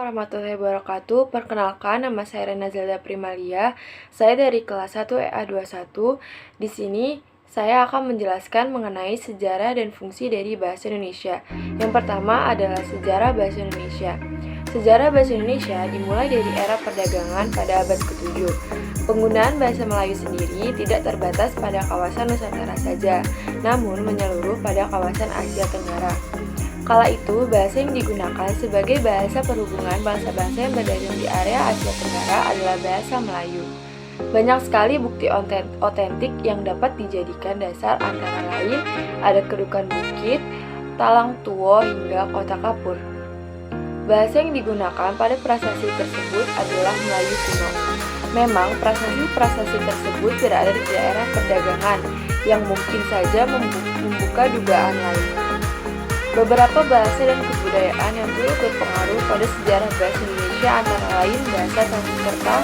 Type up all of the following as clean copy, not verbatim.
warahmatullahi wabarakatuh. Perkenalkan, nama saya Rena Zelda Primalia. Saya dari kelas 1 EA21. Di sini saya akan menjelaskan mengenai sejarah dan fungsi dari bahasa Indonesia. Yang pertama adalah sejarah bahasa Indonesia. Sejarah bahasa Indonesia dimulai dari era perdagangan pada abad ke-7. Penggunaan bahasa Melayu sendiri tidak terbatas pada kawasan Nusantara saja, namun menyeluruh pada kawasan Asia Tenggara. Kala itu, bahasa yang digunakan sebagai bahasa perhubungan bangsa-bangsa yang berdagang di area Asia Tenggara adalah bahasa Melayu. Banyak sekali bukti otentik yang dapat dijadikan dasar, antara lain ada Kedukan Bukit, Talang Tuo, hingga Kota Kapur. Bahasa yang digunakan pada prasasti tersebut adalah Melayu kuno. Memang prasasti tersebut berada di daerah perdagangan yang mungkin saja membuka dugaan lain. Beberapa bahasa dan kebudayaan yang turut berpengaruh pada sejarah bahasa Indonesia antara lain bahasa Sanskerta,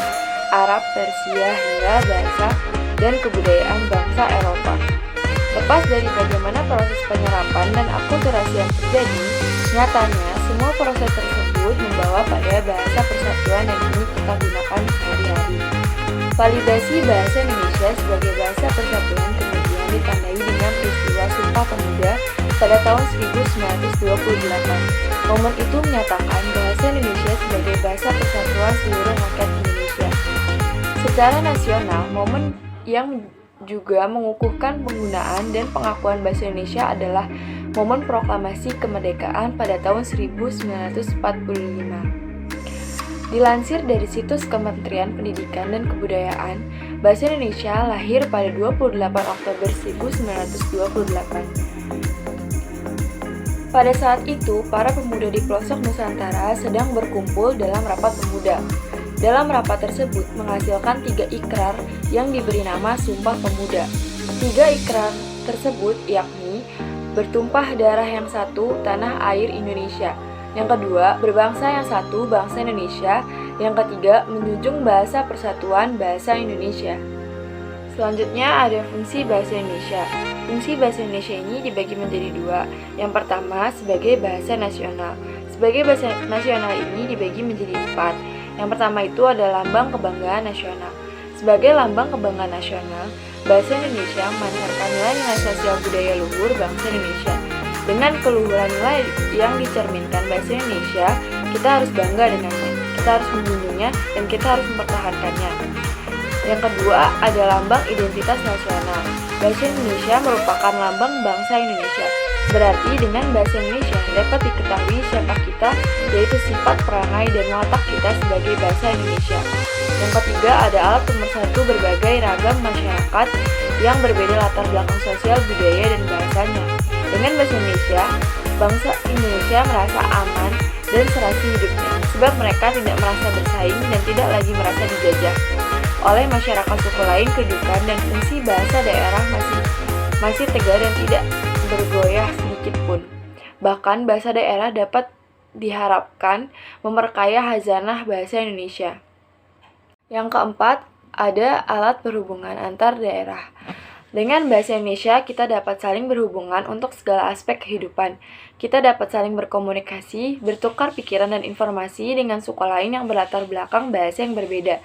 Arab, Persia, hingga bahasa dan kebudayaan bangsa Eropa. Lepas dari bagaimana proses penyerapan dan akulturasi yang terjadi, nyatanya semua proses tersebut membawa pada bahasa persatuan yang kini kita gunakan sehari-hari. Validasi bahasa Indonesia sebagai bahasa persatuan kemudian ditandai dengan peristiwa Sumpah Pemuda pada tahun 1928. Momen itu menyatakan bahasa Indonesia sebagai bahasa persatuan seluruh rakyat Indonesia. Secara nasional, momen yang juga mengukuhkan penggunaan dan pengakuan bahasa Indonesia adalah momen proklamasi kemerdekaan pada tahun 1945. Dilansir dari situs Kementerian Pendidikan dan Kebudayaan, bahasa Indonesia lahir pada 28 Oktober 1928. Pada saat itu, para pemuda di pelosok Nusantara sedang berkumpul dalam rapat pemuda. Dalam rapat tersebut menghasilkan 3 ikrar yang diberi nama Sumpah Pemuda. 3 ikrar tersebut yakni bertumpah darah yang satu, tanah air Indonesia. Yang kedua, berbangsa yang satu, bangsa Indonesia. Yang ketiga, menjunjung bahasa persatuan, bahasa Indonesia. Selanjutnya ada fungsi bahasa Indonesia. Fungsi bahasa Indonesia ini dibagi menjadi 2. Yang pertama, sebagai bahasa nasional. Sebagai bahasa nasional ini dibagi menjadi 4. Yang pertama itu adalah lambang kebanggaan nasional. Sebagai lambang kebanggaan nasional, bahasa Indonesia memancarkan nilai-nilai sosial budaya luhur bangsa Indonesia. Dengan keluhuran nilai yang dicerminkan bahasa Indonesia, kita harus bangga dengannya, kita harus menjunjungnya, dan kita harus mempertahankannya. Yang kedua ada lambang identitas nasional. Bahasa Indonesia merupakan lambang bangsa Indonesia. Berarti dengan bahasa Indonesia dapat diketahui siapa kita, yaitu sifat, perangai, dan watak kita sebagai bangsa Indonesia. Yang ketiga ada alat pemersatu berbagai ragam masyarakat yang berbeda latar belakang sosial, budaya, dan bahasanya. Dengan bahasa Indonesia, bangsa Indonesia merasa aman dan serasi hidupnya, sebab mereka tidak merasa bersaing dan tidak lagi merasa dijajah oleh masyarakat suku lain. Kedudukan dan fungsi bahasa daerah masih tegar dan tidak bergoyah sedikit pun. Bahkan bahasa daerah dapat diharapkan memperkaya khazanah bahasa Indonesia. Yang keempat, ada alat perhubungan antar daerah. Dengan bahasa Indonesia, kita dapat saling berhubungan untuk segala aspek kehidupan. Kita dapat saling berkomunikasi, bertukar pikiran dan informasi dengan suku lain yang berlatar belakang bahasa yang berbeda.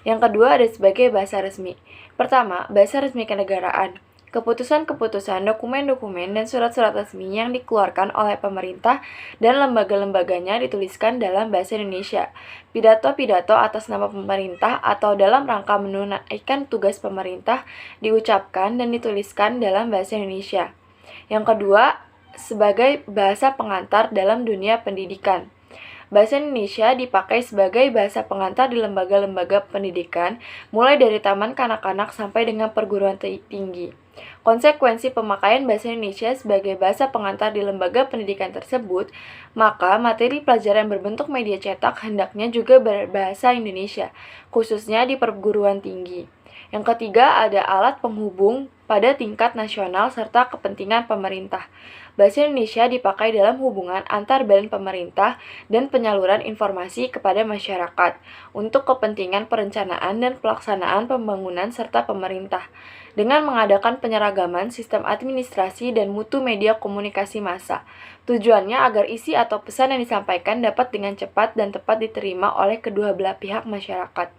Yang kedua ada sebagai bahasa resmi. Pertama, bahasa resmi kenegaraan. Keputusan-keputusan, dokumen-dokumen, dan surat-surat resmi yang dikeluarkan oleh pemerintah dan lembaga-lembaganya dituliskan dalam bahasa Indonesia. Pidato-pidato atas nama pemerintah atau dalam rangka menunaikan tugas pemerintah diucapkan dan dituliskan dalam bahasa Indonesia. Yang kedua, sebagai bahasa pengantar dalam dunia pendidikan. Bahasa Indonesia dipakai sebagai bahasa pengantar di lembaga-lembaga pendidikan, mulai dari taman kanak-kanak sampai dengan perguruan tinggi. Konsekuensi pemakaian bahasa Indonesia sebagai bahasa pengantar di lembaga pendidikan tersebut, maka materi pelajaran berbentuk media cetak hendaknya juga berbahasa Indonesia, khususnya di perguruan tinggi. Yang ketiga ada alat penghubung pada tingkat nasional serta kepentingan pemerintah. Bahasa Indonesia dipakai dalam hubungan antar badan pemerintah dan penyaluran informasi kepada masyarakat untuk kepentingan perencanaan dan pelaksanaan pembangunan serta pemerintah. Dengan mengadakan penyeragaman sistem administrasi dan mutu media komunikasi massa. Tujuannya agar isi atau pesan yang disampaikan dapat dengan cepat dan tepat diterima oleh kedua belah pihak masyarakat.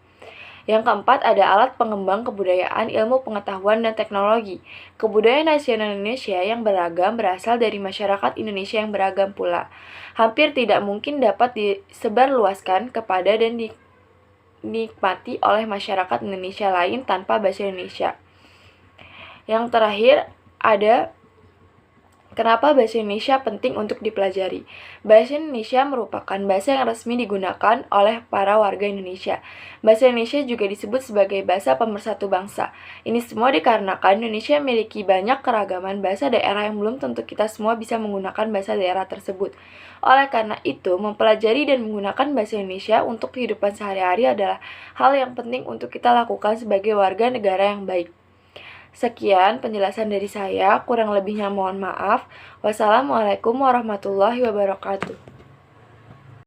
Yang keempat ada alat pengembang kebudayaan, ilmu pengetahuan, dan teknologi. Kebudayaan nasional Indonesia yang beragam berasal dari masyarakat Indonesia yang beragam pula. Hampir tidak mungkin dapat disebarluaskan kepada dan dinikmati oleh masyarakat Indonesia lain tanpa bahasa Indonesia. Yang terakhir ada kenapa bahasa Indonesia penting untuk dipelajari. Bahasa Indonesia merupakan bahasa yang resmi digunakan oleh para warga Indonesia. Bahasa Indonesia juga disebut sebagai bahasa pemersatu bangsa. Ini semua dikarenakan Indonesia memiliki banyak keragaman bahasa daerah yang belum tentu kita semua bisa menggunakan bahasa daerah tersebut. Oleh karena itu, mempelajari dan menggunakan bahasa Indonesia untuk kehidupan sehari-hari adalah hal yang penting untuk kita lakukan sebagai warga negara yang baik. Sekian penjelasan dari saya, kurang lebihnya mohon maaf. Wassalamualaikum warahmatullahi wabarakatuh.